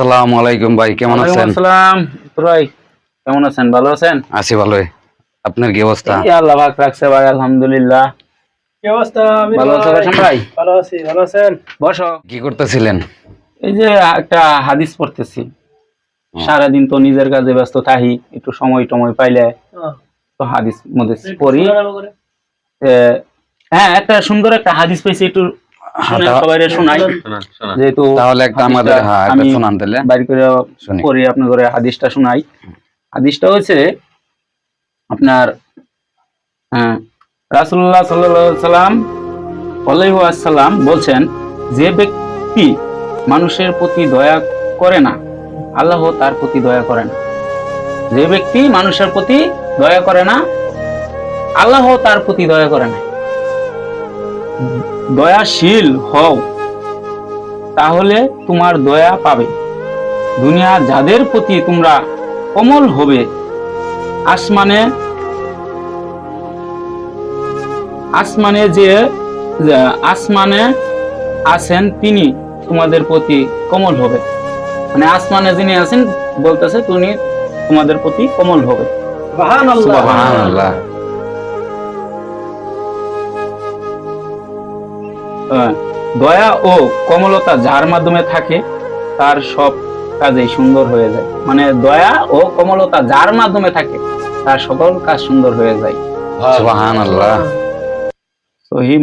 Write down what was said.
আসসালামু আলাইকুম ভাই, কেমন আছেন? ওয়ালাইকুম আসসালাম। ভাই কেমন আছেন? ভালো আছেন? আছি ভালোই। আপনার কি অবস্থা? এই আল্লাহ পাক রাখছে ভাই, আলহামদুলিল্লাহ। কি অবস্থা আমির ভালো আছো ভাই? কাশেম ভাই? ভালো আছি, ভালো আছেন? বসো। কি করতেছিলেন? এই যে একটা হাদিস পড়তেছি। ও। সারাদিন তো নিজের কাজে ব্যস্ত থাকি, একটু সময় টময় পাইলে আহ, তো হাদিস মধ্যে একটু পড়ি। শোনা গেল করে। হ্যাঁ, একটা সুন্দর একটা হাদিস পাইছি, একটু শুনে তা- সবাইরে শোনাই। যেহেতু তাহলে একটা আমাদের হাদিসটা একটা আমি শোনান তাহলে। বাইর করে শুনি। পড়ি, আপনার ঘরে হাদিসটা শোনাই। হাদিসটা হচ্ছে আপনার রাসূলুল্লাহ সাল্লাল্লাহু আলাইহি ওয়াসাল্লাম বলছেন, যে ব্যক্তি মানুষের প্রতি দয়া করে না, আল্লাহ তার প্রতি দয়া করে না। যে ব্যক্তি মানুষের প্রতি দয়া করে না, আল্লাহ তার প্রতি দয়া করে না। দয়াশীল হও, তাহলে তোমার দয়া পাবে। দুনিয়ার যাদের প্রতি তোমরা কোমল হবে, আসমানে আসমানে যে আসমানে আছেন তিনি তোমাদের প্রতি কোমল হবে। মানে আসমানে যিনি আছেন বলতেছে তিনি তোমাদের প্রতি কোমল হবে। সুবহানাল্লাহ। সুবহানাল্লাহ। দয়া ও কোমলতা যার মাধ্যমে থাকে তার সব কাজেই সুন্দর হয়ে যায়। মানে দয়া ও কোমলতা যার মাধ্যমে থাকে তার সকল কাজ সুন্দর হয়ে যায়। সুবহানাল্লাহ। সহিহ